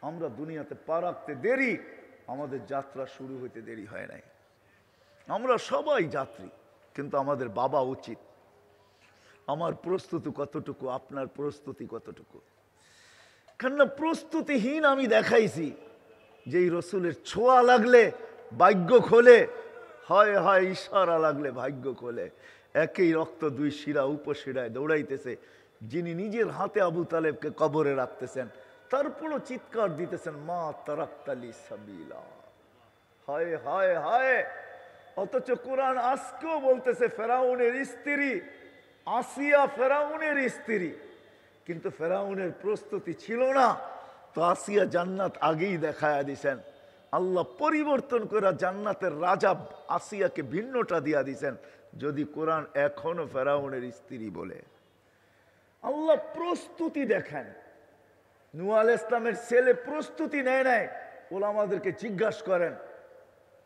আমরা দুনিয়াতে পা রাখতে দেরি, আমাদের যাত্রা শুরু হইতে দেরি হয় নাই। আমরা সবাই যাত্রী, কিন্তু আমাদের বাবা উচিত আমার প্রস্তুতি কতটুকু, আপনার প্রস্তুতি কতটুকু। কেননা প্রস্তুতিহীন আমি দেখাইছি যে এই রসুলের ছোঁয়া লাগলে ভাগ্য খোলে, হয় হয় ইশারা লাগলে ভাগ্য খোলে। একই রক্ত দুই শিরা উপশিরায় দৌড়াইতেছে। যিনি নিজের হাতে আবু তালেবকে কবরে রাখতেছেন, তারপরও চিৎকার দিতেছেন মা তারাক্তালি সাবিলা, হায় হায় হায়। অথচ কোরআন আজকেও বলতেছে ফেরাউনের স্ত্রী আসিয়া ফেরাউনের স্ত্রী, কিন্তু ফেরাউনের প্রস্তুতি ছিল না, তো আসিয়া জান্নাত আগেই দেখায়া দিছেন। আল্লাহ পরিবর্তন করে জান্নাতের রাজা আসিয়াকে ভিন্নটা দিয়া দিছেন, যদি কোরআন এখনো ফেরাউনের স্ত্রী বলে। আল্লাহ প্রস্তুতি দেখেন। নূহ আলাইহিস সালামের ছেলে প্রস্তুতি নেয় নাই। ওলামাদেরকে জিজ্ঞাসা করেন,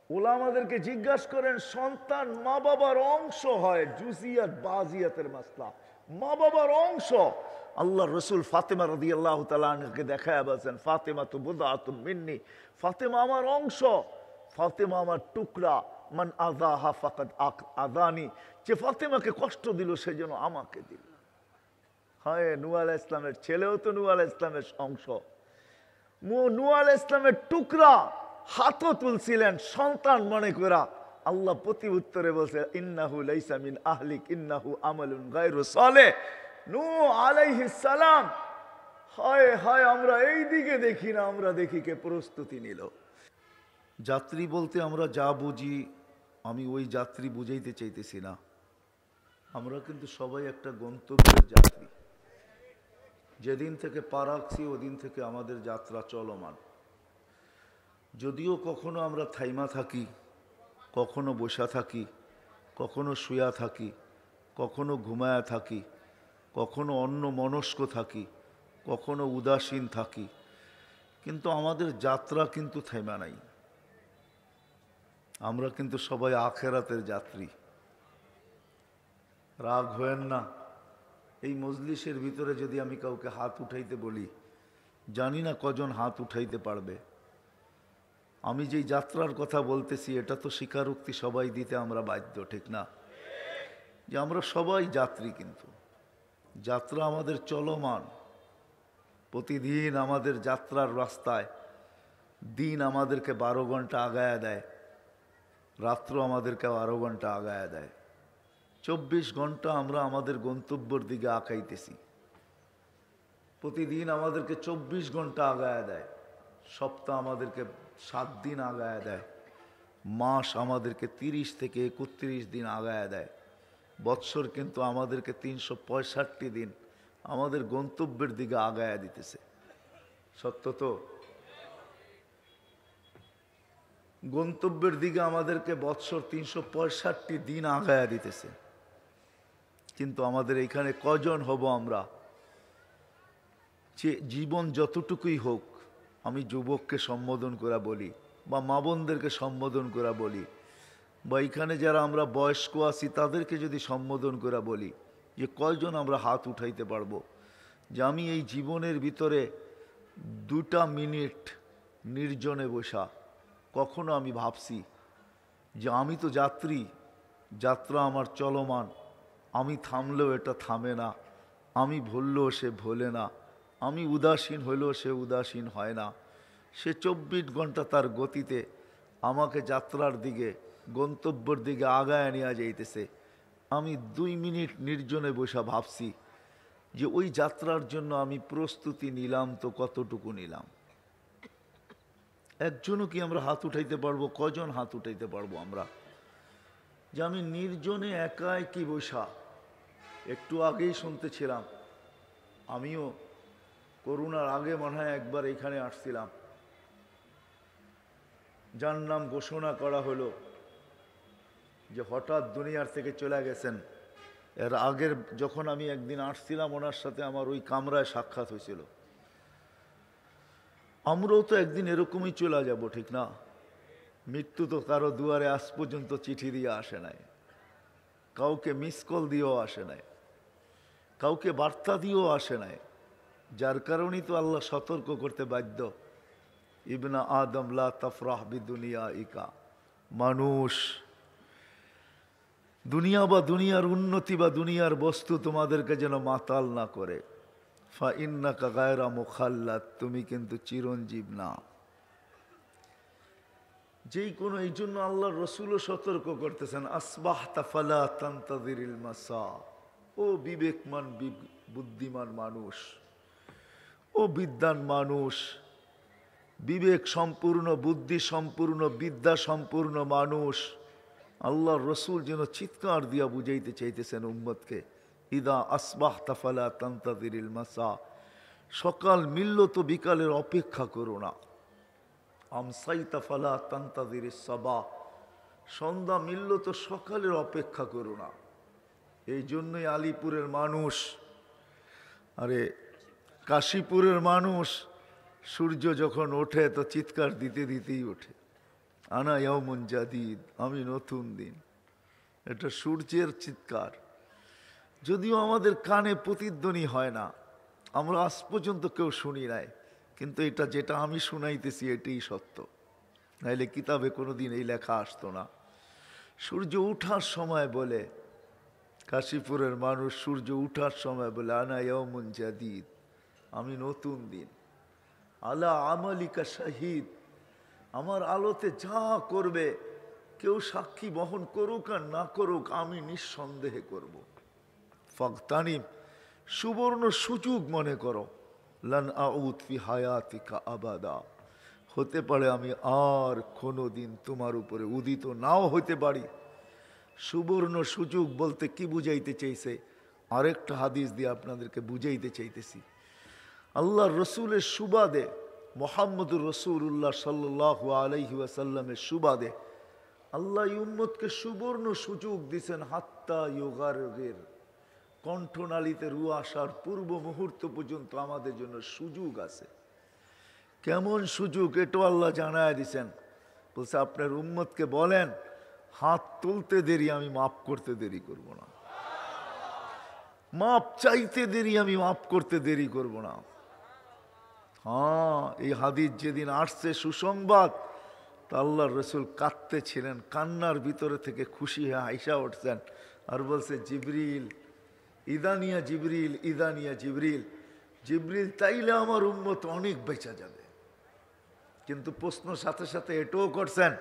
ওলামাদেরকে জিজ্ঞাসা করেন, সন্তান মা বাবার অংশ হয়, জুজিয়াত বাজিয়াতের মাসলা, মা বাবার অংশ। আল্লাহ রসুল ফাতেমা রাদিয়াল্লাহু তাআলা আনহাকে দেখায় বলছেন ফাতেমা তো বুদআতুম মিন্নি, ফাতেমা আমার অংশ, ফাতেমা আমার টুকরা। মান আযাহা ফাকাদ আযানি, যে ফাতেমাকে কষ্ট দিল সেজন্য আমাকে দিল। হ্যাঁ, নূহ আলাইহিস সালামের ছেলেও তো নূহ আলাইহিস সালামের অংশ, নূহ আলাইহিস সালামের টুকরা, হাতও তুলছিলেন সন্তান মনে করা। আল্লাহ প্রতি উত্তরে বলছে ইন্নাহু লাইসা মিন আহলিক ইন্নাহু আমালুন গায়রু সালেহ। নূহ আলাইহিস সালাম, হায় হায়, আমরা এই দিকে দেখি না, আমরা দেখি কে প্রস্তুতি নিল। যাত্রী বলতে আমরা যা বুঝি, আমি ওই যাত্রী বুঝাইতে চাইতেছি না। আমরা কিন্তু সবাই একটা গন্তব্যের যাত্রী। যেদিন থেকে পা রাখছি ওদিন থেকে আমাদের যাত্রা চলমান। যদিও কখনো আমরা থাইমা থাকি, কখনো বসা থাকি, কখনো শুয়া থাকি, কখনো ঘুমায়া থাকি, কখনো অন্য মনস্ক থাকি, কখনো উদাসীন থাকি, কিন্তু আমাদের যাত্রা কিন্তু থাইমা নাই। আমরা কিন্তু সবাই আখেরাতের যাত্রী। রাগ হয়েন না, এই মজলিসের ভিতরে যদি আমি কাউকে হাত উঠাইতে বলি, জানি না কজন হাত উঠাইতে পারবে। আমি যেই যাত্রার কথা বলতেছি এটা তো স্বীকারোক্তি সবাই দিতে আমরা বাধ্য, ঠিক না? যে আমরা সবাই যাত্রী, কিন্তু যাত্রা আমাদের চলমান। প্রতিদিন আমাদের যাত্রার রাস্তায় দিন আমাদেরকে 12 ঘন্টা আগায়া দেয়, রাত্র আমাদেরকে 12 ঘন্টা আগায়া দেয়। 24 ঘন্টা আমরা আমাদের গন্তব্যের দিকে আঁকাইতেছি। প্রতিদিন আমাদেরকে 24 ঘন্টা আগায়া দেয়, সপ্তাহ আমাদেরকে 7 দিন আগায়া দেয়, মাস আমাদেরকে 30 থেকে 31 দিন আগায়া দেয়, বৎসর কিন্তু আমাদেরকে 365 দিন আমাদের গন্তব্যের দিকে আগায়া দিতেছে। সত্য তো? গন্তব্যের দিকে আমাদেরকে বৎসর 365 দিন আগায়া দিতেছে, কিন্তু আমাদের এখানে কজন হব আমরা যে জীবন যতটুকুই হোক, আমি যুবককে সম্বোধন করে বলি বা মা বোনদেরকে সম্বোধন করে বলি, বা এখানে যারা আমরা বয়স্ক আছি তাদেরকে যদি সম্বোধন করে বলি, যে কয়জন আমরা হাত উঠাইতে পারবো যে আমি এই জীবনের ভিতরে 2টা মিনিট নির্জনে বসা কখনো আমি ভাবছি যে আমি তো যাত্রী, যাত্রা আমার চলমান, আমি থামলেও এটা থামে না, আমি ভুললেও সে ভোলে না, আমি উদাসীন হইলেও সে উদাসীন হয় না। সে 24 ঘন্টা তার গতিতে আমাকে যাত্রার দিকে, গন্তব্যের দিকে আগায় নিয়ে যাইতেছে। আমি 2 মিনিট নির্জনে বসা ভাবছি যে ওই যাত্রার জন্য আমি প্রস্তুতি নিলাম তো কতটুকু নিলাম। একজনও কি আমরা হাত উঠাইতে পারবো? কজন হাত উঠাইতে পারবো আমরা যে আমি নির্জনে একাই কি বসা? একটু আগেই শুনতেছিলাম, আমিও করোনার আগে মনে হয় একবার এখানে আসছিলাম, যার নাম ঘোষণা করা হলো যে হঠাৎ দুনিয়ার থেকে চলে গেছেন। এর আগের যখন আমি একদিন আসছিলাম ওনার সাথে আমার ওই কামরায় সাক্ষাৎ হয়েছিল। আমরাও তো একদিন এরকমই চলে যাব, ঠিক না? মৃত্যু তো কারো দুয়ারে আজ পর্যন্ত চিঠি দিয়ে আসে নাই, কাউকে মিস কল দিয়েও আসে নাই, কাউকে বার্তা দিয়েও আসে নাই। যার কারণেই তো আল্লাহ সতর্ক করতে বাধ্য ইবনা আদম লা তাফরাহ বিদুনিয়াইকা, মানুষ দুনিয়া বা দুনিয়ার উন্নতি বা দুনিয়ার বস্তু তোমাদেরকে যেন মাতাল না করে। ফা ইন্নাকা গায়রা মুখাল্লাদ, তুমি কিন্তু চিরঞ্জীব না। যেই কোনো, এই জন্য আল্লাহ রসুলও সতর্ক করতেছেন, আসবাহতা ফালা তান্তাযিরিল মাসা। ও বিবেকমান বুদ্ধিমান মানুষ, ও বিদ্বান মানুষ, বিবেক সম্পূর্ণ, বুদ্ধি সম্পূর্ণ, বিদ্যা সম্পূর্ণ মানুষ, আল্লাহর রসুল যেন চিৎকার দিয়া বুঝাইতে চাইতেছেন উম্মতকে, ইদা আসবাহতা ফালা তান্তাযিরিল মাসা, সকাল মিলল তো বিকালের অপেক্ষা করো না। আমসাইতা ফালা তান্তাযিরিস সাবা, সন্ধ্যা মিলল তো সকালের অপেক্ষা করো না। এই জন্যই আলিপুরের মানুষ, আরে কাশীপুরের মানুষ, সূর্য যখন ওঠে তো চিৎকার দিতে দিতেই ওঠে, আনা ইয়াউমুন জাদিদ, আমি নতুন দিন। এটা সূর্যের চিৎকার, যদিও আমাদের কানে প্রতিধ্বনি হয় না, আমরা আজ পর্যন্ত কেউ শুনি নাই, কিন্তু এটা যেটা আমি শুনাইতেছি এটাই সত্য, নাইলে কিতাবে কোনোদিন এই লেখা আসতো না। সূর্য উঠার সময় বলে, কাশীপুরের মানুষ সূর্য উঠার সময় বলে, আনা ইয়াউমুন জাদিদ, আমি নতুন দিন। আলা আমালিকা শাহিদ, আমার আলোতে যা করবে, কেউ সাক্ষী বহন করুক আর না করুক, আমি নিঃসন্দেহে করব। ফাগতানিম, সুবর্ণ সুযোগ মনে করো, লান আউদ ফি হায়াতিকা আবাদা, হতে পারে আমি আর কোনোদিন তোমার উপরে উদিত নাও হতে পারি। সুবর্ণ সুযোগ বলতে কি বুঝাইতে চাইছে, আরেকটা হাদিস দিয়ে আপনাদেরকে বুঝাইতে চাইতেছি। আল্লাহ রসুলের সুবাদে, মুহাম্মদুর রাসূলুল্লাহ সাল্লাল্লাহু আলাইহি ওয়াসাল্লামের সুবাদে আল্লাহ উম্মতকে সুবর্ণ সুযোগ দিছেন, হাত্তা ইউগারগির, কণ্ঠনালীতে রু আসার পূর্ব মুহূর্ত পর্যন্ত আমাদের জন্য সুযোগ আছে। কেমন সুযোগ এটাও আল্লাহ জানায় দিছেন। বলছে আপনার উম্মতকে বলেন, হাত তুলতে দেরি আমি মাফ করতে দেরি করব না, মাপ চাইতে দেরি আমি মাফ করতে দেরি করব না। হ্যাঁ, এই হাদিস যেদিন আসছে সুসংবাদ, তা আল্লাহর রসুল কাঁদতে ছিলেন, কান্নার ভিতরে থেকে খুশি হয়ে আইসা উঠছেন আর বলছে, জিবরিল ইদানিয়া, জিবরিল ইদানিয়া, জিবরিল জিবরিল তাইলে আমার উম্মত অনেক বেঁচে যাবে। কিন্তু প্রশ্ন সাথে সাথে এটাও করছেন,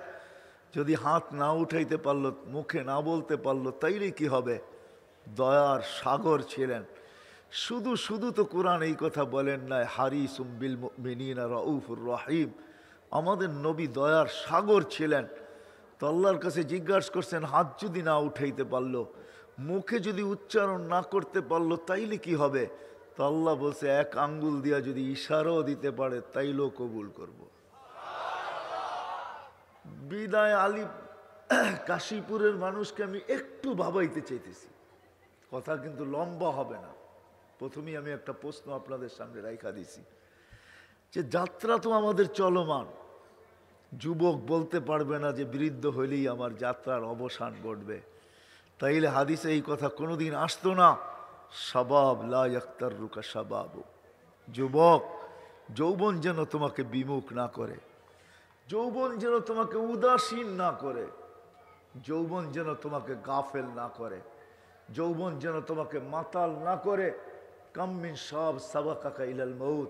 যদি হাত না উঠাইতে পারলো, মুখে না বলতে পারলো, তাইলে কি হবে? দয়ার সাগর ছিলেন। শুধু শুধু তো কোরআন এই কথা বলেন নাই, হারিসুম বিল মুমিনিনা রাউফুর রহিম, আমাদের নবী দয়ার সাগর ছিলেন। তো আল্লাহর কাছে জিজ্ঞাসা করছেন, হাত যদি না উঠাইতে পারলো, মুখে যদি উচ্চারণ না করতে পারলো, তাইলে কি হবে? তো আল্লাহ বলছে, এক আঙ্গুল দিয়া যদি ইশারাও দিতে পারে তাইলেও কবুল করব। বিদায় আলী কাশীপুরের মানুষকে আমি একটু ভাবাইতে চাইতেছি, কথা কিন্তু লম্বা হবে না। প্রথমেই আমি একটা প্রশ্ন আপনাদের সামনে রাইখা দিছি, যে যাত্রা তো আমাদের চলমান। যুবক বলতে পারবে না যে বৃদ্ধ হইলেই আমার যাত্রার অবসান ঘটবে, তাইলে হাদিসে এই কথা কোনোদিন আসতো না। শাবাব লা ইয়াক্তাররুকা শাবাবু, যুবক যৌবন যেন তোমাকে বিমুখ না করে, যৌবন যেন তোমাকে উদাসীন না করে, যৌবন যেন তোমাকে গাফেল না করে, যৌবন যেন তোমাকে মাতাল না করে। কাম্মিন সব সাবাকাকা ইলাল মউত,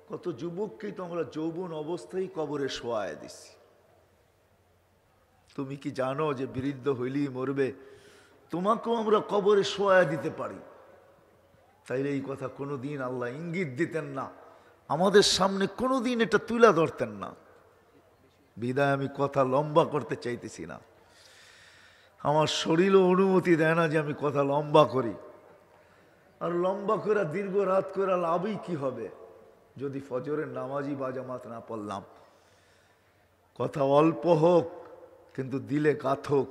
কত যুবককেই তো আমরা যৌবন অবস্থায় কবরে শোয়ায় দিছি। তুমি কি জানো যে বৃদ্ধ হইলেই মরবে? তোমাকেও আমরা কবরে শোয়ায় দিতে পারি। তাইলে এই কথা কোনোদিন আল্লাহ ইঙ্গিত দিতেন না, আমাদের সামনে কোনোদিন এটা তুলে ধরতেন না। বিদায় আমি কথা লম্বা করতে চাইতেছি না, আমার শরীরও অনুমতি দেয় না যে আমি কথা লম্বা করি। আর লম্বা করে দীর্ঘ রাত করে লাভই কি হবে, যদি ফজরের নামাজি বা জামাত না পড়লাম। কথা অল্প হোক কিন্তু দিলে কাত হোক,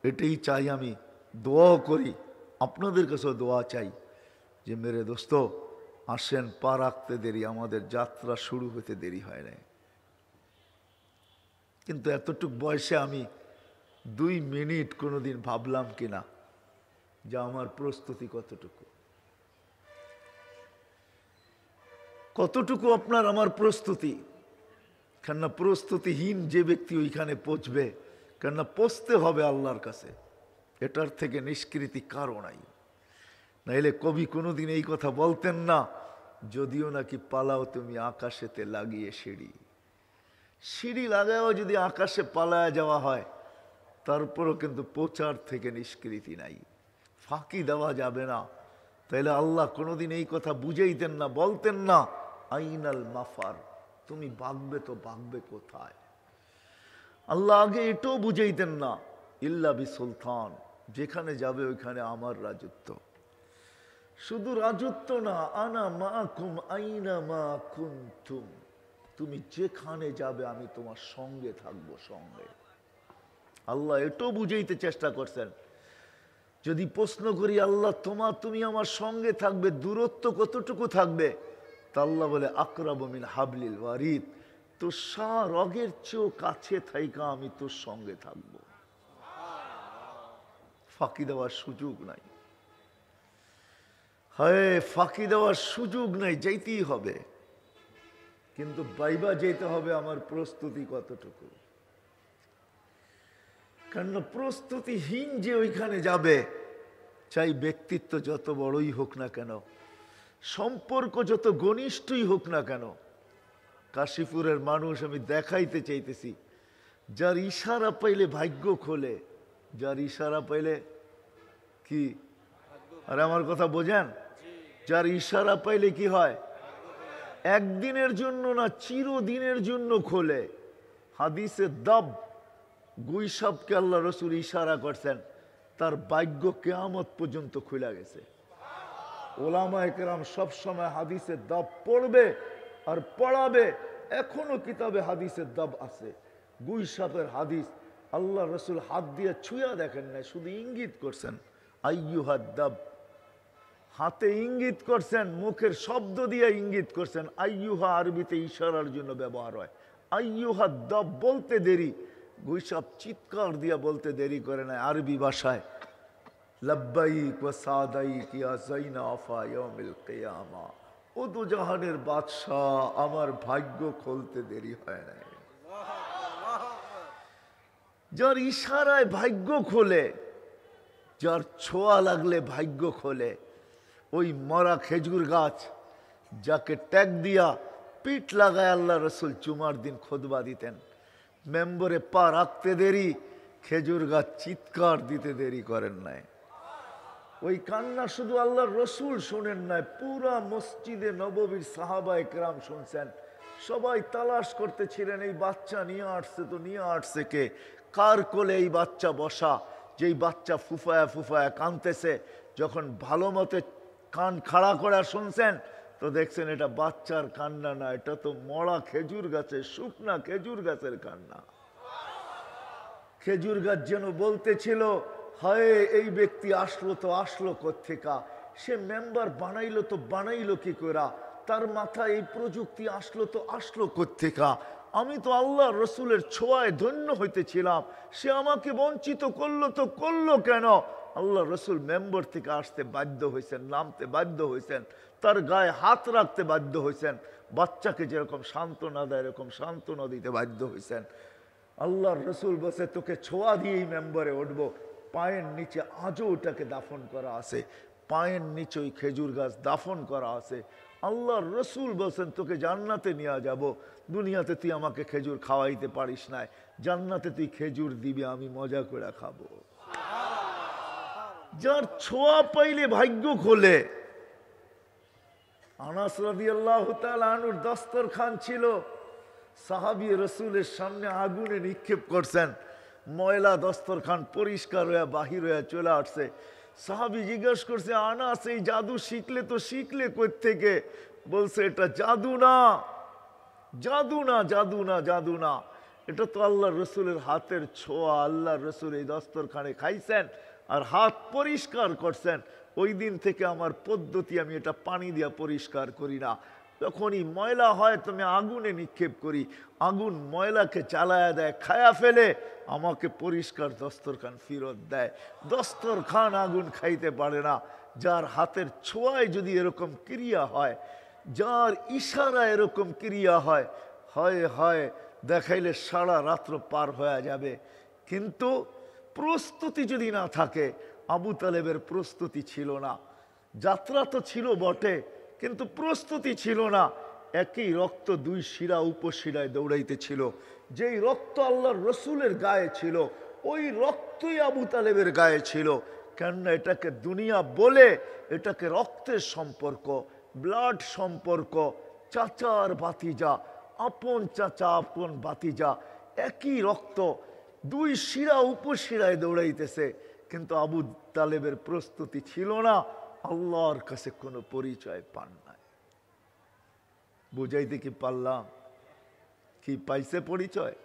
এটাই চাই আমি। দোয়াও করি, আপনাদের কাছেও দোয়া চাই যে মেরে দোস্ত আসেন, পা রাখতে দেরি, আমাদের যাত্রা শুরু হতে দেরি হয় নাই। কিন্তু এতটুক বয়সে আমি 2 মিনিট কোনোদিন ভাবলাম কিনা যে আমার প্রস্তুতি কতটুকু, কতটুকু আপনার আমার প্রস্তুতি। কেননা প্রস্তুতিহীন যে ব্যক্তি ওইখানে পৌঁছবে, কেননা পৌঁছতে হবে আল্লাহর কাছে, এটার থেকে নিষ্কৃতি কারো নাই। নাইলে কবি কোনোদিন এই কথা বলতেন না, যদিও নাকি পালাও তুমি আকাশেতে লাগিয়ে সিঁড়ি। সিঁড়ি লাগাও যদি আকাশে পালায় যাওয়া হয়, তারপরও কিন্তু পৌঁছার থেকে নিষ্কৃতি নাই, ফাঁকি দেওয়া যাবে না। তাইলে আল্লাহ কোনোদিন এই কথা বুঝাইতেন না, বলতেন না আইনাল মাফার, তুমি ভাগবে তো ভাগবে কোথায়। আল্লাহ আগে এটাও বুঝাইতেন না ইল্লা বি সুলতান, যেখানে যাবে ওইখানে আমার রাজত্ব। শুধু রাজত্ব না, আনা মাকুম আইনা মা কুনতুম, তুমি যেখানে যাবে আমি তোমার সঙ্গে থাকবো, সঙ্গে। আল্লাহ এটাও বুঝাইতে চেষ্টা করছেন। যদি প্রশ্ন করি আল্লাহ তুমি আমার সঙ্গে থাকবে, দূরত্ব কতটুকু থাকবে? তা আল্লাহ বলে আকরাবু মিন হাবলিল ওয়ারিদ, তোর রগের চেয়েও কাছে থাইকা আমি তোর সঙ্গে থাকবো। ফাঁকি দেওয়ার সুযোগ নাই, হ্যাঁ ফাঁকি দেওয়ার সুযোগ নাই, যাইতেই হবে। কিন্তু বাইবা যেতে হবে আমার প্রস্তুতি কতটুকু। কারণ প্রস্তুতিহীন যে ওইখানে যাবে, চাই ব্যক্তিত্ব যত বড়ই হোক না কেন, সম্পর্ক যত ঘনিষ্ঠই হোক না কেন। কাশীপুরের মানুষ আমি দেখাইতে চাইতেছি, যার ইশারা পাইলে ভাগ্য খোলে, যার ইশারা পাইলে কি, আরে আমার কথা বোঝেন, যার ইশারা পাইলে কি হয়? একদিনের জন্য না, চিরদিনের জন্য খোলে। হাদিসে দাব গুইসাবকে আল্লাহ রসুল ইশারা করছেন, তার ভাগ্য কিয়ামত পর্যন্ত খুলে গেছে। ওলামা একরাম সবসময় হাদিসের দাব পড়বে আর পড়াবে। এখনো কিতাবে হাদিসের দাব আছে। গুইসাবের হাদিস আল্লাহ রসুল হাত দিয়ে ছুঁয়া দেখেন না, শুধু ইঙ্গিত করছেন আইয়ুহাদ দাব, হাতে ইঙ্গিত করছেন, মুখের শব্দ দিয়ে ইঙ্গিত করছেন। আইয়ুহা আরবিতে ইশারার জন্য ব্যবহার হয়। আইয়ুহাদ দাব বলতে দেরি, গুইসাব চিৎকার দিয়া বলতে দেরি করে না আরবি ভাষায়, লব্বাইক ওয়া সাদাইক ইয়া যাইনাফা ইয়াউমিল কিয়ামা, ও দু জাহানের বাদশাহ, আমার ভাগ্য খুলতে দেরি হয় না। যার ইশারায় ভাগ্য খোলে, যার ছোঁয়া লাগলে ভাগ্য খোলে, ওই মরা খেজুর গাছ যাকে ট্যাগ দিয়া পিঠ লাগায় আল্লাহ রসুল জুমার দিন খুতবা দিতেন, মেম্বরে পা রাখতে দেরি, খেজুর গাছ চিৎকার দিতে দেরি করেন নাই। ওই কান্না শুধু আল্লাহর রসুল শোনেন নাই, পুরা মসজিদে নববীর সাহাবা একরাম শুনছেন। সবাই তালাশ করতেছিলেন এই বাচ্চা নিয়ে আসছে তো নিয়ে আসছে কে, কার কোলে এই বাচ্চা বসা, যেই বাচ্চা ফুফায়া ফুফায়া কানতেছে। যখন ভালো মতে কান খাড়া করে শুনছেন তো দেখছেন এটা বাচ্চার কান্না না, এটা তো মরা খেজুর গাছের, শুকনা খেজুর গাছের কান্না। খেজুর গাছ যেন বলতেছিল, হায় এই ব্যক্তি আসলো তো আসলো কোত্থেকা, সে মেম্বার বানাইলো তো বানাইলো কি করা, তার মাথায় এই প্রযুক্তি আসলো তো আসলো কোত্থেকা, আমি তো আল্লাহ রসুলের ছোঁয়ায় ধন্য হইতেছিলাম, সে আমাকে বঞ্চিত করলো তো করলো কেন? আল্লাহ রসুল মেম্বার থেকে আসতে বাধ্য হয়েছেন, নামতে বাধ্য হয়েছেন, তার গায়ে হাত রাখতে বাধ্য হয়েছেন, বাচ্চাকে যেরকম সান্ত্বনা দেয় এরকম সান্ত্বনা দিতে বাধ্য হয়েছেন। আল্লাহর রসুল বসে তোকে ছোঁয়া দিয়েই মেম্বারে উঠবো, পায়ের নিচে আজও ওটাকে দাফন করা আছে, পায়ের নিচে ওই খেজুর গাছ দাফন করা আছে। আল্লাহর রসুল বলছেন তোকে জান্নাতে নিয়ে যাব, দুনিয়াতে তুই আমাকে খেজুর খাওয়াইতে পারিস না, জান্নাতে তুই খেজুর দিবি, আমি মজা করে খাবো। যার ছোঁয়া পাইলে ভাগ্য খোলে। আনাস রাদিয়াল্লাহু তাআলা আনহুর দস্তরখান ছিল, সাহাবী রসুলের সামনে আগুনে নিক্ষেপ করছেন, ময়লা দস্তরখান পরিষ্কার হয়ে বাহির হয়ে চলে আসছে। সাহাবী জিজ্ঞাসা করছে, আনাস এই জাদু শিখলে তো শিখলে কই থেকে? বলছে এটা জাদু না, জাদু না, জাদু না, জাদু না, এটা তো আল্লাহ রসুলের হাতের ছোঁয়া। আল্লাহ রসুল এই দস্তরখানে খাইছেন আর হাত পরিষ্কার করছেন। ওই দিন থেকে আমার পদ্ধতি, আমি এটা পানি দিয়া পরিষ্কার করি না, যখনই ময়লা হয় তুমি আগুনে নিক্ষেপ করি, আগুন ময়লাকে চালায়া দেয়, খায়া ফেলে, আমাকে পরিষ্কার দস্তরখান ফেরত দেয়। দস্তরখান আগুন খাইতে পারে না। যার হাতের ছোঁয়ায় যদি এরকম ক্রিয়া হয়, যার ইশারা এরকম ক্রিয়া হয়, হয় হয় দেখাইলে সারা রাত্র পার হয়ে যাবে। কিন্তু প্রস্তুতি যদি না থাকে, আবু তালেবের প্রস্তুতি ছিল না। যাত্রা তো ছিল বটে, কিন্তু প্রস্তুতি ছিল না। একই রক্ত দুই শিরা উপশিরায় দৌড়াইতেছিল। যেই রক্ত আল্লাহর রসুলের গায়ে ছিল, ওই রক্তই আবু তালেবের গায়ে ছিল। কেননা এটাকে দুনিয়া বলে, এটাকে রক্তের সম্পর্ক, ব্লাড সম্পর্ক, চাচার ভাতিজা, আপন চাচা আপন ভাতিজা, একই রক্ত, দুই শিরা উপশিরায় দৌড়াইতেছে। কিন্তু আবু তালেবের প্রস্তুতি ছিল না, আল্লাহর কাছে কোনো পরিচয় পান নাই। বুঝাইতে কি পারলাম? কি পাইছে পরিচয়?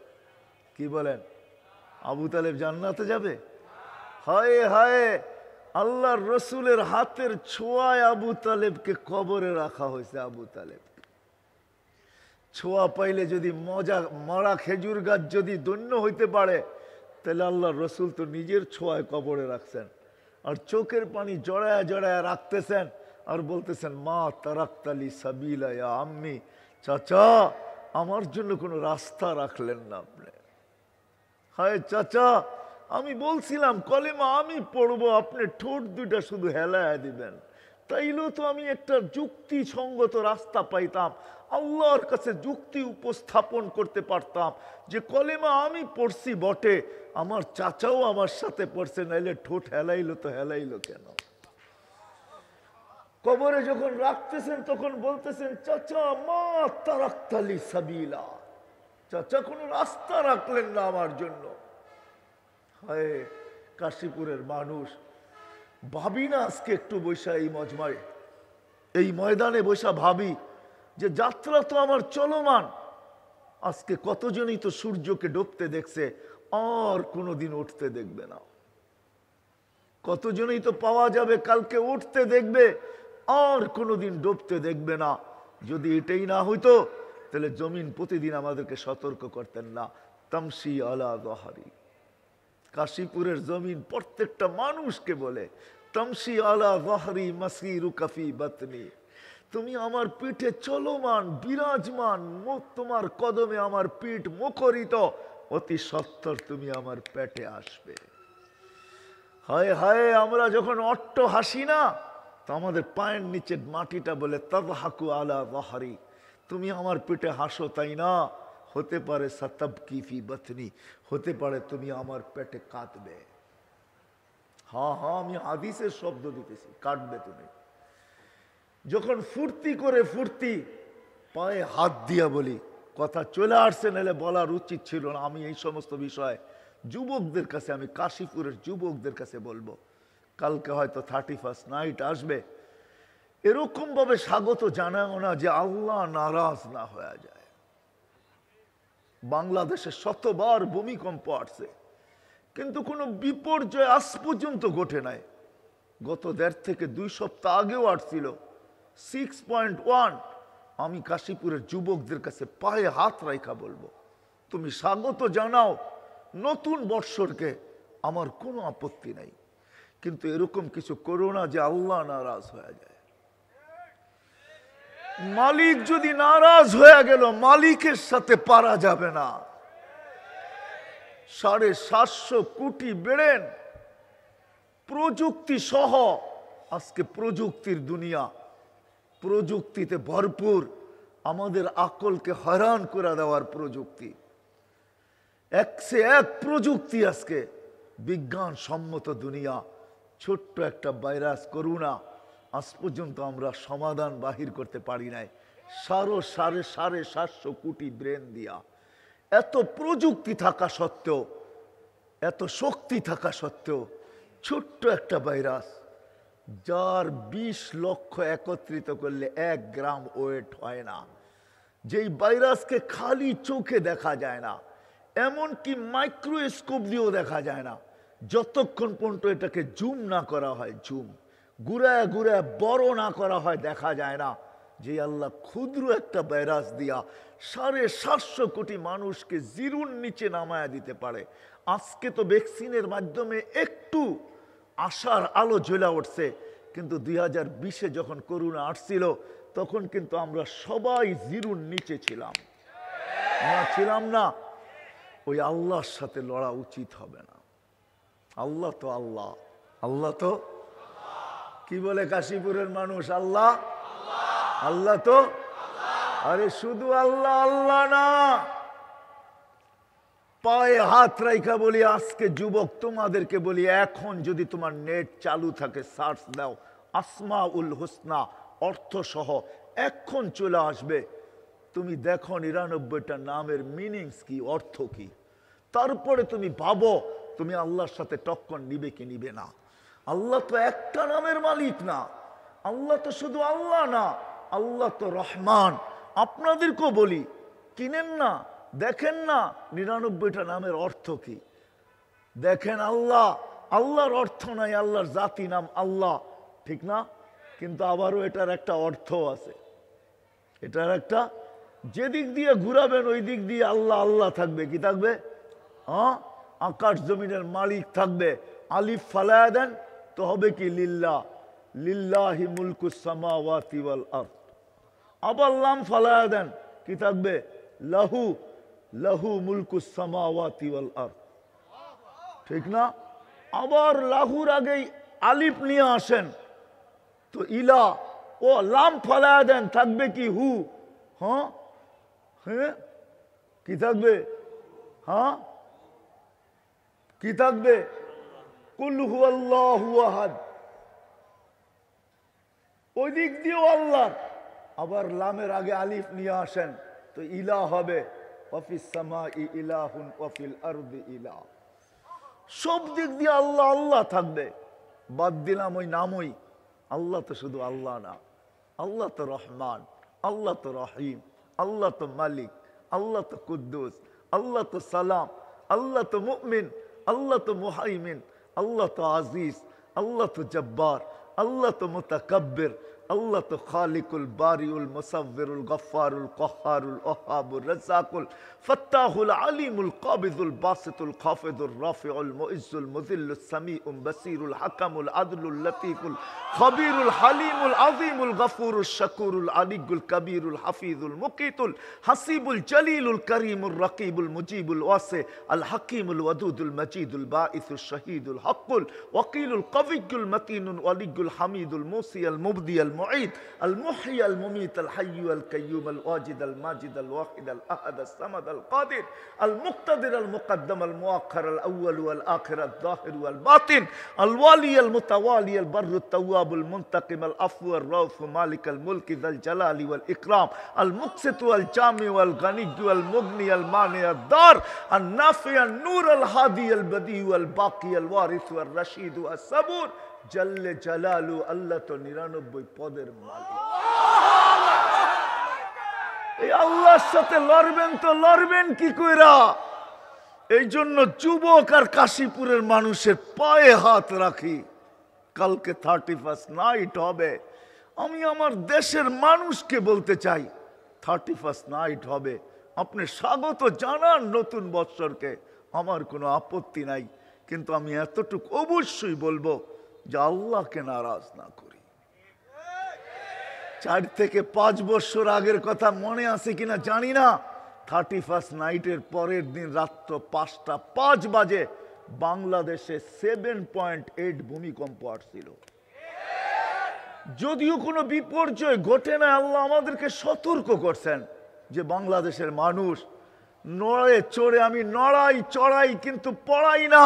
কি বলেন? আবু তালেব জান্নাতে যাবে? হায় হায়, আল্লাহর রসুলের হাতের ছোঁয়ায় আবু তালেবকে কবরে রাখা হয়েছে। আবু তালেব ছোঁয়া পাইলে যদি মরা খেজুর গাছ যদি দৈন্য হইতে পারে, তাহলে আল্লাহর রসুল তো নিজের ছোঁয়ায় কবরে রাখছেন। আর চোখের পানি জড়ায়া জড়ায়া রাখতেছেন আর বলতেছেন, মা তারাক্তালি সাবিলা ইয়া আম্মি, চাচা আমার জন্য কোনো রাস্তা রাখলেন না আপনি। হায় চাচা, আমি বলছিলাম কলেমা আমি পড়বো, আপনি ঠোঁট দুইটা শুধু হেলায়া দিবেন, তাইলেও তো আমি একটা যুক্তিসঙ্গত রাস্তা পাইতাম, আল্লাহর কাছে যুক্তি উপস্থাপন করতে পারতাম যে কলেমা আমি পড়ছি বটে, আমার চাচাও আমার সাথে পড়ছে, নাইলে ঠোঁট হেলাইলো তো হেলাইলো কেন? কবরে যখন রাখতেছেন তখন বলতেছেন, চাচা মা তারাক্তালি সাবিলা, চাচা কোনো রাস্তা রাখলেন না আমার জন্য। হায় কাশীপুরের মানুষ, ভাবি না আজকে একটু বৈশা এই মজমায়, এই ময়দানে বৈশা ভাবি যে যাত্রা তো আমার চলমান। আজকে কতজনই তো সূর্যকে ডুবতে দেখছে, আর কোনোদিন উঠতে দেখবে না। কতজনই তো পাওয়া যাবে কালকে উঠতে দেখবে, আর কোনোদিন ডুবতে দেখবে না। যদি এটাই না হইতো তাহলে জমিন প্রতিদিন আমাদেরকে সতর্ক করতেন না, তামসি আলা যাহরি। কাশীপুরের জমিন প্রত্যেকটা মানুষকে বলে, তামসি আলা যাহরি মাসিরুকা ফি বাতনি, তুমি আমার পিঠে চলমান বিরাজমান, তোমার কদমে আমার পিঠ মুখরিত, অতি সত্বর তুমি আমার পেটে আসবে। হায় হায়, আমরা যখন অট্ট হাসি না, তো আমাদের পায়ের নিচে মাটিটা বলে তাযহাকু আলা যাহরি, তুমি আমার পিঠে হাসো তাই না, হতে পারে সাতাবকি ফি বাতনি, হতে পারে তুমি আমার পেটে কাঁদবে। হ্যাঁ হ্যাঁ, আমি হাদিসের শব্দ দিতেছি, কাটবে তুমি। যখন ফুর্তি করে ফুর্তি পায়ে হাত দিয়া বলি, কথা চলে আসছে, নাহলে বলার উচিত ছিল না। আমি এই সমস্ত বিষয় যুবকদের কাছে, আমি কাশীপুরের যুবকদের কাছে বলবো, কালকে হয়তো 31st নাইট আসবে, এরকম ভাবে স্বাগত জানাও না যে আল্লাহ নারাজ না হয়ে যায়। বাংলাদেশে শতবার ভূমিকম্প আসছে, কিন্তু কোনো বিপর্যয় আজ পর্যন্ত ঘটে নাই। গত 1.5 থেকে 2 সপ্তাহ আগেও আসছিল 6.1। আমি কাশীপুরের যুবকদের কাছে পায়ে হাত রাখা বলবো, তুমি স্বাগত জানাও নতুন বৎসরকে, আমার কোনো আপত্তি নাই, কিন্তু এরকম কিছু করো না যে আল্লাহ নারাজ হয়ে যায়। মালিক যদি নারাজ হয়ে গেল, মালিকের সাথে পারা যাবে না। 750 কোটি বেড়েন প্রযুক্তি সহ, আজকে প্রযুক্তির দুনিয়া, প্রযুক্তিতে ভরপুর, আমাদের আকলকে হয়রান করে দেওয়ার প্রযুক্তি, একসে এক প্রযুক্তি। আজকে বিজ্ঞান সম্মত দুনিয়া, ছোট্ট একটা ভাইরাস করোনা, আজ পর্যন্ত আমরা সমাধান বাহির করতে পারি নাই। 750 কোটি ব্রেন দিয়া, এত প্রযুক্তি থাকা সত্ত্বেও, এত শক্তি থাকা সত্ত্বেও, ছোট্ট একটা ভাইরাস, যার 20 লক্ষ একত্রিত করলে 1 গ্রাম ওয়েট হয় না, যেই ভাইরাসকে খালি চোখে দেখা যায় না, এমনকি মাইক্রোস্কোপ দিয়েও দেখা যায় না, যতক্ষণ পর্যন্ত এটাকে জুম না করা হয়, জুম ঘুরায় ঘুরায় বড় না করা হয়, দেখা যায় না। যে আল্লাহ ক্ষুদ্র একটা ভাইরাস দিয়া 750 কোটি মানুষকে জিরুর নিচে নামায়া দিতে পারে। আজকে তো ভ্যাকসিনের মাধ্যমে একটু আশার আলো জ্বলে উঠছে, কিন্তু 2020-এ যখন করোনা আসছিল, তখন কিন্তু আমরা সবাই জিরুর নিচে ছিলাম। আমরা ছিলাম না। ওই আল্লাহর সাথে লড়া উচিত হবে না। আল্লাহ তো আল্লাহ, আল্লাহ তো কি বলে কাশীপুরের মানুষ, আল্লাহ আল্লাহ তো, আরে শুধু আল্লাহ আল্লাহ না, পায়ে হাত রাইখা বলি আজকে যুবক তোমাদেরকে বলি, এখন যদি তোমার নেট চালু থাকে সার্চ দাও আসমাউল হুসনা অর্থ সহ, এখন চলে আসবে। তুমি দেখো ৯৯টা নামের মিনিংস কি, অর্থ কি, তারপরে তুমি ভাবো তুমি আল্লাহর সাথে টক্কর নিবে কি নিবে না। আল্লাহ তো একটা নামের মালিক না, আল্লাহ তো শুধু আল্লাহ না, আল্লাহ তো রহমান। আপনাদেরকেও বলি কিনেন না, দেখেন না ৯৯টা নামের অর্থ কি, দেখেন। আল্লাহ, আল্লাহর অর্থ নাই, আল্লাহর জাতি নাম আল্লাহ, ঠিক না? কিন্তু আবারও এটার একটা অর্থ আছে, এটার একটা, যেদিক দিয়ে ঘুরাবেন ওই দিক দিয়ে আল্লাহ আল্লাহ থাকবে। কি থাকবে? হ্যাঁ, আকাশ জমিনের মালিক থাকবে। আলিফ ফালায়া দেন তো হবে কি লিল্লাহ, লিল্লাহি মুলকুস সামাওয়াতি ওয়াল আরদ। আবার লাম ফালায়া দেন কি থাকবে? লাহু, লাহু মুলকুস সামাওয়াতি ওয়াল আরদ, ঠিক না? আবার লাহুর আগেই আলিফ নিয়ে আসেন তো ইলা, ও লাম ফালায়া দেন থাকবে কি হু। হ্যাঁ হ্যাঁ, কি থাকবে? হ্যাঁ কি থাকবে? কুল হুয়াল্লাহু আহাদ, ওই দিক দিয়েও আল্লাহ। আবার লামের আগে আলিফ নিয়ে আসেন তো ইলা হবে, ওয়াফিস সামাই ইলাহুন ওয়াফিল আরদি ইলাহ। সব দিক দিয়ে আল্লাহ আল্লাহ থাকবে। বাদ দিলাম ওই নামই, আল্লাহ তো শুধু আল্লাহ না, আল্লাহ তো রহমান, আল্লাহ তো রহিম, আল্লাহ তো মালিক, আল্লাহ তো কুদ্দুস, আল্লাহ তো সালাম, আল্লাহ তো মুমিন, আল্লাহ তো মুহাইমিন, আল্লাহ তো আজিজ, আল্লাহ তো জব্বার, আল্লাহ তো মুতাকাব্বির, আল্লাহ তো খালিকুল বারিউল মুসাব্বিরুল গফফারুল কহ্হারুল ওহাবুর রাজ্জাকুল ফাত্তাহুল আলিমুল কাবিদুল বাসিতুল খাফিদুর রাফিউল মুইজ্জুল মুযিল্লুস সামিউল বাসিরুল হাকামুল আদলুল লতীফুল খবীরুল হালিমুল আযীমুল গফুরুশ শাকুরুল আলিয়ুল কবীরুল হাফিজুল মুকিতুল হাসিবুল জলিলুল করিমুর রকিবুল মুজিবুল ওয়াসি আল হাকিমুল ওয়াদুদুল মজিদুল বাঈসুশ শহীদুল হকুল ওয়াকিলুল কবিয়ুল মতিনুল ওয়ালিয়ুল হামিদুল মুসি আল মুবদি আল المعيد المحيي المميت الحي القيوم الواجد الماجد الواحد الأحد الصمد القادر المقتدر المقدم المؤخر الأول والآخر الظاهر والباطن الوالي المتوالي البر التواب المنتقم العفو الرؤوف مالك الملك ذا الجلال والإكرام المقسط والجامع والغني والمغني المانع الدار النافع النور الهادي البديع والباقي الوارث والرشيد والصبور জল্লে জালালু। আল্লাহ তো ৯৯ পদের মালিক। এই আল্লাহর সাথে লড়বেন তো লড়বেন কি কইরা? এই জন্য যুবক আর কাশীপুরের মানুষের পায়ে হাত রাখি, কালকে 31 নাইট হবে। আমি আমার দেশের মানুষকে বলতে চাই 31 নাইট হবে, আপনি স্বাগত জানান নতুন বৎসরকে, আমার কোনো আপত্তি নাই। কিন্তু আমি এতটুকু অবশ্যই বলবো যে আল্লাহকে নারাজ না করি। 4 থেকে 5 বছর আগের কথা মনে আছে কিনা জানি না, 31 নাইটের পরের দিন রাত্র 5টা 5 বাজে বাংলাদেশে 7.8 ভূমিকম্প আসছিল। যদিও কোনো বিপর্যয় ঘটে না, আল্লাহ আমাদেরকে সতর্ক করছেন যে বাংলাদেশের মানুষ নড়ে চড়ে, আমি নড়াই চড়াই কিন্তু পড়াই না,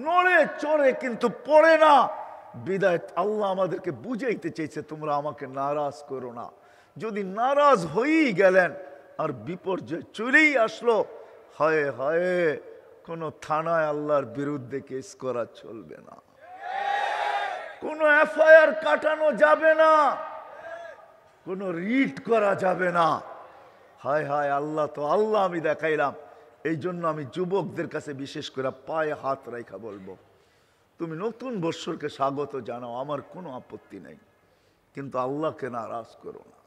নড়ে চড়ে কিন্তু পড়ে না। বিদায় আল্লাহ আমাদেরকে বুঝাইতে চেয়েছে তোমরা আমাকে নারাজ করো না। যদি নারাজ হয়েই গেলেন আর বিপর্যয় চলেই আসলো, হায় হায়, কোনো থানায় আল্লাহর বিরুদ্ধে কেস করা চলবে না, কোনো এফআইআর কাটানো যাবে না, কোনো রিট করা যাবে না। হায় হায়, আল্লাহ তো আল্লাহ আমি দেখাইলাম। এই জন্য আমি যুবকদের কাছে বিশেষ করে পায়ে হাত রাখা বলবো, তুমি নতুন বৎসরকে স্বাগত জানাও, আমার কোনো আপত্তি নেই, কিন্তু আল্লাহকে নারাজ করো না,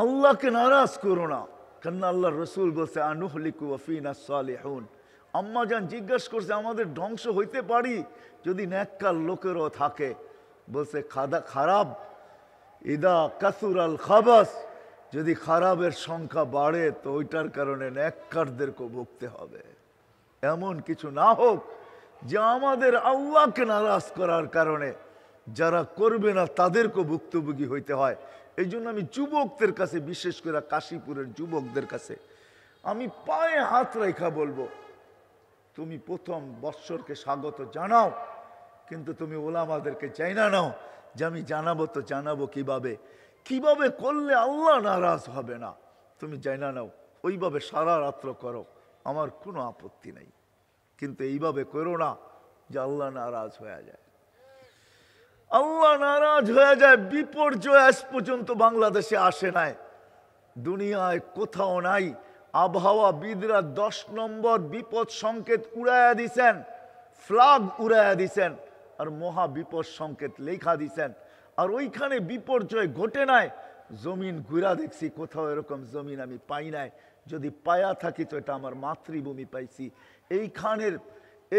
আল্লাহকে নারাজ করো না। কেননা আল্লাহ রসুল বলছে আনুহলিকু ওয়াফিনা সালিহুন। আম্মা জান জিজ্ঞাসা করছে আমাদের ধ্বংস হইতে পারি যদি নেককার লোকেরও থাকে? বলছে খারাপ ইদা কাসুরাল খাবাস, যদি খারাপের সংখ্যা বাড়ে তো ওইটার কারণে নেককারদেরকে ভুগতে হবে। এমন কিছু না হোক যে আমাদের আল্লাহকে নারাজ করার কারণে যারা করবে না তাদেরকে ভুক্তভোগী হইতে হয়। এই জন্য আমি যুবকদের কাছে, বিশেষ করে কাশীপুরের যুবকদের কাছে আমি পায়ে হাত রেখা বলবো, তুমি প্রথম বৎসরকে স্বাগত জানাও, কিন্তু তুমি ওলামাদেরকে জানা নাও যে আমি জানাবো তো জানাবো কিভাবে, কিভাবে করলে আল্লাহ নারাজ হবে না, তুমি জানা নাও, ওইভাবে সারা রাত্র করো, আমার কোনো আপত্তি নেই। কিন্তু এইভাবে করো না যে আল্লাহ নারাজ হয়ে যায়। আল্লাহ নারাজ হয়ে যায়, বিপর্যয় আজ পর্যন্ত বাংলাদেশে আসে নাই, দুনিয়ায় কোথাও নাই। আবহাওয়াবিদরা 10 নম্বর বিপদ সংকেত উড়াইয়া দিছেন, ফ্ল্যাগ উড়াইয়া দিছেন, আর মহা বিপদ সংকেত লেখা দিছেন, আর ওইখানে বিপর্যয় ঘটে নাই। জমিন ঘুরা দেখছি, কোথাও এরকম জমিন আমি পাই নাই। যদি পায়া থাকি তো এটা আমার মাতৃভূমি পাইছি।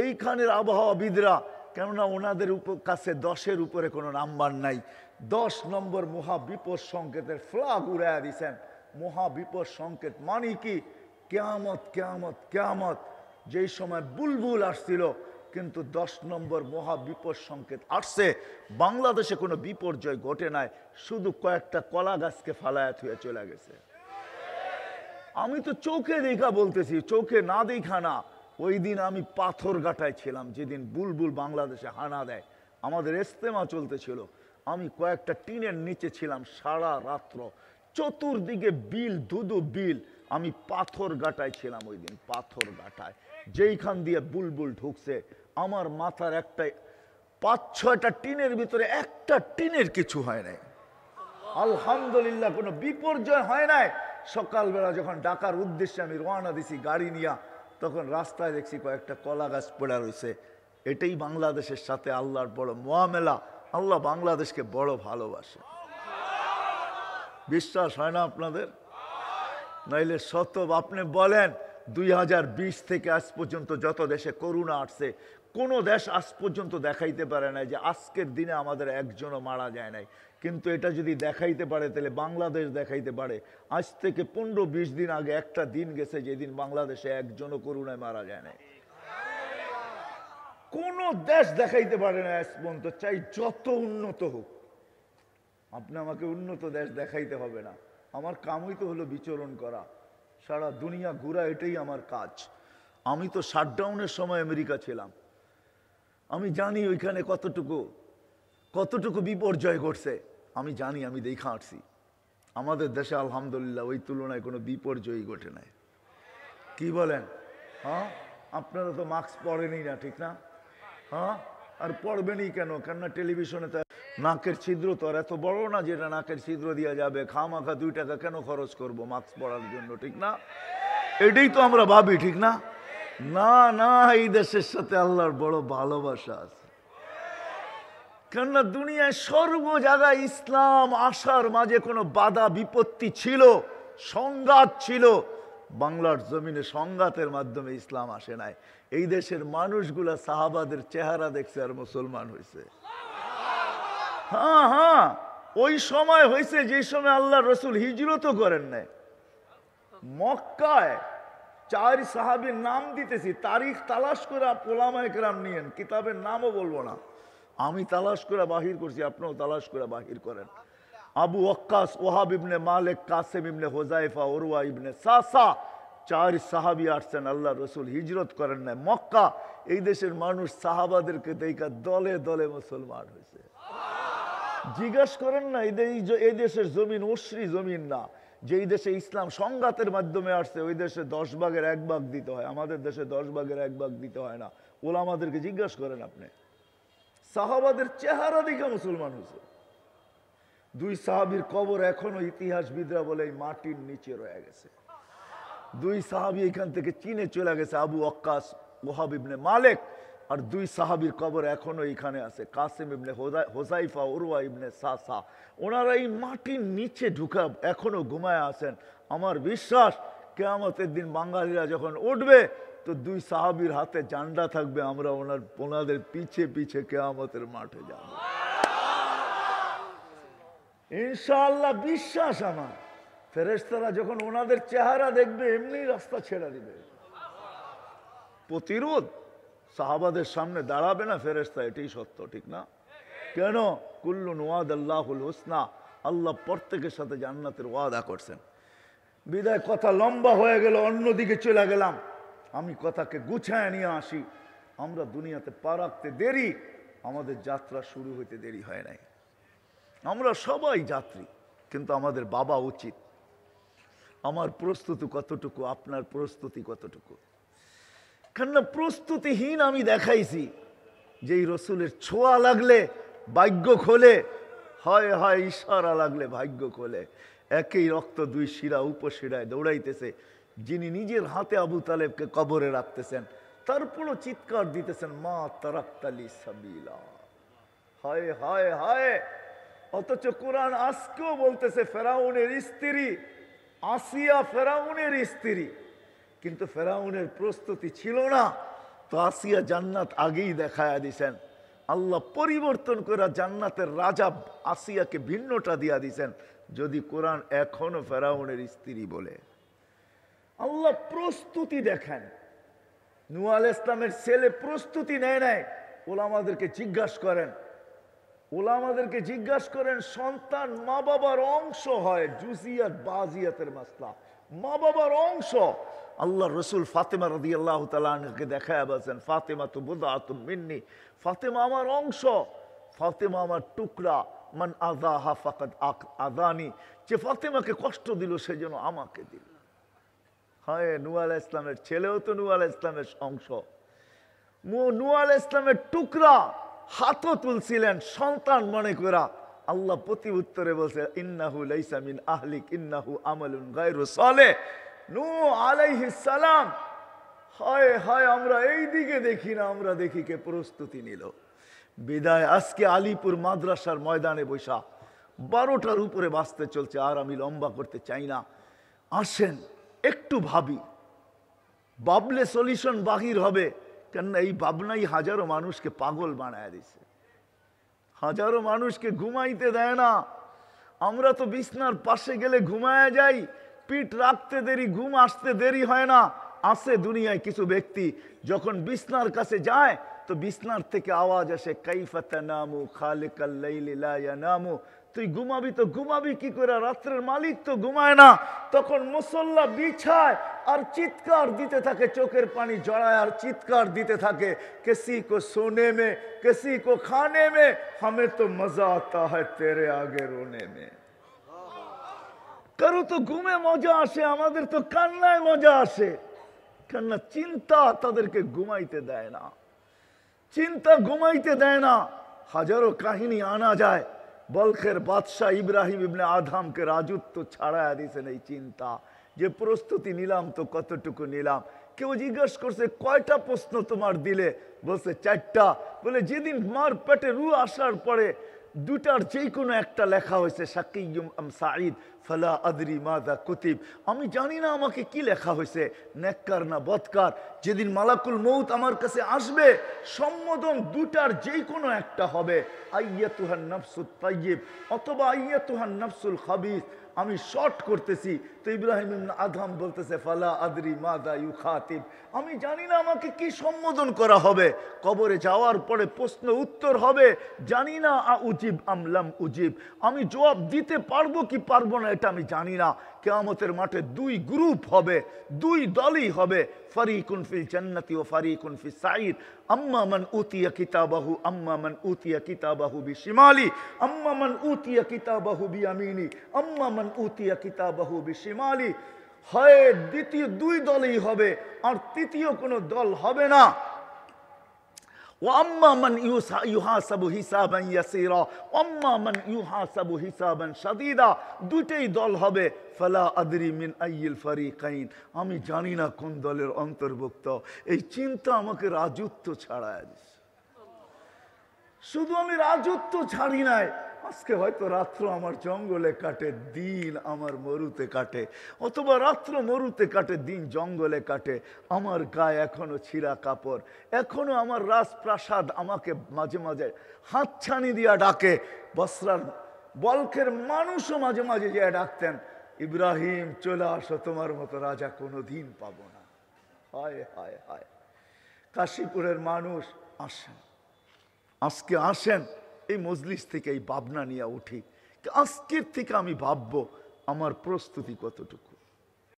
এইখানের আবহাওয়াবিদরা, কেননা ওনাদের কাছে 10-এর উপরে কোনো নাম্বার নাই, 10 নম্বর মহা বিপদ সংকেতের ফ্ল্যাগ উড়াইয়া দিছেন। মহা বিপদ সংকেত মানে কি? কিয়ামত, কিয়ামত, কিয়ামত। যেই সময় বুলবুল আসছিল, কিন্তু 10 নম্বর মহা বিপদ সংকেত আসছে। বাংলাদেশে কোনো বিপর্যয় ঘটে নাই, শুধু কয়েকটা কলা গাছকে ফালায়া থুয়ে চলে গেছে। আমি তো চোখে দেখা বলতেছি, চোখে না দেখা না। ওই দিন আমি পাথর গাটায় ছিলাম, যেদিন বুলবুল বাংলাদেশে হানা দেয়, আমাদের ইস্তেমা চলতেছিল। আমি কয়েকটা টিনের নিচে ছিলাম সারা রাত্র, চতুর্দিকে বিল, ধুধু বিল। আমি পাথর গাটায় ছিলাম ওই দিন, পাথর গাটায়। যেইখান দিয়ে বুলবুল ঢুকছে, আমার মাথার একটা 5-6টা টিনের ভিতরে একটা টিনের কিছু হয় নাই। আলহামদুলিল্লাহ, কোনো বিপর্যয় হয় নাই। সকালবেলা যখন ঢাকার উদ্দেশ্যে আমি রওনা দিছি গাড়ি নিয়ে, তখন রাস্তায় দেখছি কয়েকটা কলা গাছ পড়া রয়েছে। এটাই বাংলাদেশের সাথে আল্লাহর বড় মুআমেলা। আল্লাহ বাংলাদেশকে বড় ভালোবাসে। বিশ্বাস হয় না আপনাদের? নাইলে শত আপনি বলেন 2020 থেকে আজ পর্যন্ত যত দেশে করোনা আসছে, কোন দেশ আজ পর্যন্ত দেখাইতে পারে নাই যে আজকের দিনে আমাদের একজনও মারা যায় নাই। কিন্তু এটা যদি দেখাইতে পারে তাহলে বাংলাদেশ দেখাইতে পারে। আজ থেকে 15-20 দিন আগে একটা দিন গেছে যেদিন বাংলাদেশে একজনও করোনায় মারা যায় নাই। কোন দেশ দেখাইতে পারে না আজ পর্যন্ত, চাই যত উন্নত হোক। আপনি আমাকে উন্নত দেশ দেখাইতে হবে না, আমার কামই তো হলো বিচরণ করা, সারা দুনিয়া ঘোরা, এটাই আমার কাজ। আমি তো শাটডাউনের সময় আমেরিকা ছিলাম, আমি জানি ওইখানে কতটুকু বিপর্যয় ঘটছে। আমি জানি, আমি দেখা আসছি। আমাদের দেশে আলহামদুলিল্লাহ ওই তুলনায় কোনো বিপর্যয়ই ঘটে নাই। কি বলেন? হ্যাঁ, আপনারা তো মাস্ক পরেনই না, ঠিক না? হ্যাঁ, আর পড়বেনই কেন? কেননা টেলিভিশনে তো নাকের ছিদ্র তো আর এত বড় না যেটা নাকের ছিদ্র দেওয়া যাবে। খামাখা 2 টাকা কেন খরচ করব মাস্ক পরার জন্য, ঠিক না? এটাই তো আমরা ভাবি, ঠিক না? না না, এই দেশের সাথে আল্লাহর বড় ভালোবাসা আছে। কেননা দুনিয়ায় সর্ব জায়গায় ইসলাম আসার মাঝে কোনো বাধা বিপত্তি ছিল, সংঘাত ছিল। বাংলার জমিনে সংঘাতের মাধ্যমে ইসলাম আসে নাই। এই দেশের মানুষগুলা সাহাবাদের চেহারা দেখছে আর মুসলমান হয়েছে। হ্যাঁ হ্যাঁ, ওই সময় হয়েছে যে সময় আল্লাহ রসুল হিজরতও করেন নাই। মক্কায় 4 সাহাবীর নাম দিতেছি, তারিখ তালাশ করে ওলামায়ে কেরাম নিয়েন, কিতাবের নামও বলবো না, আমি তালাশ করে বাহির করছি, আপনিও তালাশ করে বাহির করেন। আবু ওয়াক্কাস, ওহাব ইবনে মালিক, কাসেম ইবনে হুযায়ফা, উরওয়া ইবনে সাসা, 4 সাহাবী আসছেন, আল্লাহ রসুল হিজরত করেন নাই। মক্কা, এই দেশের মানুষ সাহাবাদেরকে দেখা দলে দলে মুসলমান হয়েছে। জিজ্ঞাসা করেন না, এই দেশের জমিন অশ্রী জমিন না। যেই দেশে ইসলাম সংঘাতের মাধ্যমে আসছে ওই দেশে 10 ভাগের 1 ভাগ দিতে হয়, আমাদের দেশে 10 ভাগের 1 ভাগ দিতে হয় না। ওলামাদেরকে জিজ্ঞাসা করেন আপনি, সাহাবাদের চেহারা দেখে মুসলমান হয়েছে। 2 সাহাবীর কবর এখনো ইতিহাসবিদরা বলে এই মাটির নিচে রয়ে গেছে। 2 সাহাবী এখান থেকে চীনে চলে গেছে, আবু ওয়াক্কাস, ওহাব ইবনে মালিক, আর 2 সাহাবীর কবর এখনো এখানে আছে, কাসেম ইবনে হুযায়ফা, উরওয়া ইবনে সাসা। ওনারা এই মাটির নিচে ঢুকা এখনো ঘুমায় আছেন। আমার বিশ্বাস কিয়ামতের দিন বাঙালিরা যখন উঠবে তো 2 সাহাবীর হাতে জান্ডা থাকবে, আমরা ওনাদের পিছে পিছে কিয়ামতের মাঠে যাব ইনশাআল্লাহ, বিশ্বাস আমার। ফেরেশতারা যখন ওনাদের চেহারা দেখবে এমনি রাস্তা ছেড়ে দিবে। প্রতিরোধ সাহাবাদের সামনে দাঁড়াবে না ফেরেশতা, এটাই সত্য, ঠিক না? কেন? কুল্লুন ওয়াদাল্লাহুল হুসনা, আল্লাহ প্রত্যেকের সাথে জান্নাতের ওয়াদা করছেন। বিদায় কথা লম্বা হয়ে গেল, অন্যদিকে চলে গেলাম। আমি কথাকে গুছায় নিয়ে আসি। আমরা দুনিয়াতে পা রাখতে দেরি, আমাদের যাত্রা শুরু হইতে দেরি হয় নাই। আমরা সবাই যাত্রী, কিন্তু আমাদের বাবা উচিত। আমার প্রস্তুতি কতটুকু, আপনার প্রস্তুতি কতটুকু? কেননা প্রস্তুতিহীন আমি দেখাইছি যেই রসুলের ছোঁয়া লাগলে ভাগ্য খোলে, হয় হয় ইশারা লাগলে ভাগ্য খোলে। একই রক্ত দুই শিরা উপশিরায় দৌড়াইতেছে। যিনি নিজের হাতে আবু তালেবকে কবরে রাখতেছেন, তারপরও চিৎকার দিতেছেন, মা তারাক্তালি সাবিলা। হায় হায় হায়! অথচ কোরআন আজকেও বলতেছে ফেরাউনের স্ত্রী আসিয়া ফেরাউনের স্ত্রী, কিন্তু ফেরাউনের প্রস্তুতি ছিল না, তো আসিয়া জান্নাত আগেই দেখায়া দিছেন। আল্লাহ পরিবর্তন করে জান্নাতের রাজা আসিয়াকে ভিন্নটা দিয়া দিছেন, যদি কোরআন এখনো ফেরাউনের স্ত্রী বলে। আল্লাহ প্রস্তুতি দেখেন। নূহ আলাইহিস সালামের ছেলে প্রস্তুতি নেয় নাই। ওলামাদেরকে জিজ্ঞাসা করেন, সন্তান মা বাবার অংশ হয়, জুজিয়াত বাজিয়াতের মাসলা, মা বাবার অংশ। আল্লাহ রসুল ফাতেমা রাদিয়াল্লাহু তাআলা আনহাকে দেখায় বলছেন, ফাতেমা তো বুদআতুম মিন্নি, ফাতেমা আমার অংশ, ফাতেমা আমার টুকরা। মান আযাহা ফাকাদ আযানি, যে ফাতেমাকে কষ্ট দিল সেজন্য আমাকে দিল। হ্যাঁ, নূহ আলাইহিস সালামের ছেলেও তো নূহ আলাইহিস সালামের অংশ। নূহ আলাইহিস সালামের টুকরা, হাতও তুলছিলেন সন্তান মনে করা। আল্লাহ প্রতি উত্তরে বলছে, ইন্নাহু লাইসা মিন আহলিক ইন্নাহু আমালুন গায়রু সালেহ। নূহ আলাইহিস সালাম, হায় হায়, আমরা এই দিকে দেখি না, আমরা দেখি কে প্রস্তুতি নিল। বিদায় আজকে আলীপুর মাদ্রাসার ময়দানে বৈশা 12টার উপরে বাঁচতে চলছে, আর আমি লম্বা করতে চাই না। আসেন একটু ভাবি, ভাবলে সলিউশন বাহির হবে। কেননা এই ভাবনাই হাজারো মানুষকে পাগল বানায় দিছে, হাজারো মানুষকে ঘুমাইতে দেয় না। আমরা তো বিছনার পাশে গেলে ঘুমায় যাই, পিঠ রাখতে দেরি, ঘুম আসতে দেরি হয় না। আসে দুনিয়ায় কিছু ব্যক্তি যখন বিছনার কাছে যায় তো বিছনার থেকে আওয়াজ আসে, কাইফা তানামু খালিকাল লাইলি লা ইয়ানামু। তুই ঘুমাবি তো ঘুমাবি কি করে, রাত্রের মালিক তো ঘুমায় না। তখন মুসল্লা বিছায় আর চিৎকার দিতে থাকে, চোখের পানি জড়ায় আর চিৎকার দিতে থাকে, কিসি কো সোনে মে কিসি কো খানে মে হমেं তো মজা আতা হ্যায় তেরে আগে রোনে মে। কারো তো ঘুমে মজা আসে, আমাদের তো কান্নায় মজা আসে। কান্না চিন্তা তাদেরকে ঘুমাইতে দেয় না, চিন্তা ঘুমাইতে দেয় না। হাজারো কাহিনী আনা যায়। বলখের বাদশাহ ইব্রাহিম ইবনে আদহামকে রাজত্ব ছাড়াইয়া দিয়েছেন এই চিন্তা, যে প্রস্তুতি নিলাম তো কতটুকু নিলাম। কেউ জিজ্ঞেস করছে, কয়টা প্রশ্ন তোমার দিলে? বলছে 4টা। বলে, যেদিন মার পেটে রু আসার পরে 2টার যে কোনো একটা লেখা হয়েছে, শাকিয়ুম আম সাঈদ ফালা আদরি মাযা কুতিব, আমি জানি না আমাকে কি লেখা হয়েছে, নেককার না বদকার। যেদিন মালাকুল মউত আমার কাছে আসবে, সম্বোধন 2টার যে কোনো একটা হবে, আইয়াতুহান নাফসুত তাইয়্যিব অথবা আইয়াতুহান নাফসুল খাবিস। আমি শর্ট করতেছি তো ইব্রাহিম ইবনে আদহাম বলতেছে, ফালা আদরি মাযা ইউখাতিব, আমি জানি না আমাকে কি সম্বোধন করা হবে। কবরে যাওয়ার পরে প্রশ্ন উত্তর হবে, জানি না উজিব আমলাম উজিব, আমি জবাব দিতে পারবো কি পারবো না এটা আমি জানি না। কিয়ামতের মাঠে 2 গ্রুপ হবে, 2 দলই হবে, ফারিকুন ফিল জান্নাতি ওয়া ফারিকুন ফিস সাঈর। আম্মা মান উতিয়া কিতাবাহু আম্মা মান উতিয়া কিতাবাহু বিশিমালি আম্মা মান উতিয়া কিতাবাহু বিয়ামিনি আম্মা মান উতিয়া কিতাবাহু বিশিমালি। হয় দ্বিতীয় 2 দলই হবে, আর তৃতীয় কোনো দল হবে না। وأما من يحاسب حسابا يسيرا وأما من يحاسب حسابا شديدا। 2টেই দল হবে, ফালা আদরি মিন আইয়িল ফারিকাইন, আমি জানি না কোন দলের অন্তর্ভুক্ত। এই চিন্তা আমাকে রাজত্ব ছাড়ায় দিছে। শুধু আমি রাজত্ব ছাড়ি নাই, আজকে হয়তো রাত্র আমার জঙ্গলে কাটে, দিন আমার মরুতে কাটে, অথবা রাত্র মরুতে কাটে, দিন জঙ্গলে কাটে। আমার গায়ে এখনো ছিঁড়া কাপড়, এখনো আমার রাজপ্রাসাদ আমাকে মাঝে মাঝে হাতছানি দিয়া ডাকে। বসরার বলখের মানুষও মাঝে মাঝে যে ডাকতেন, ইব্রাহিম চলে আসো, তোমার মতো রাজা কোনোদিন পাবো না। হায় হায় হায়, কাশীপুরের মানুষ আসেন, আজকে আসেন এই মজলিস থেকে এই ভাবনা নিয়ে উঠি, আজকের থেকে আমি ভাববো আমার প্রস্তুতি কতটুকু।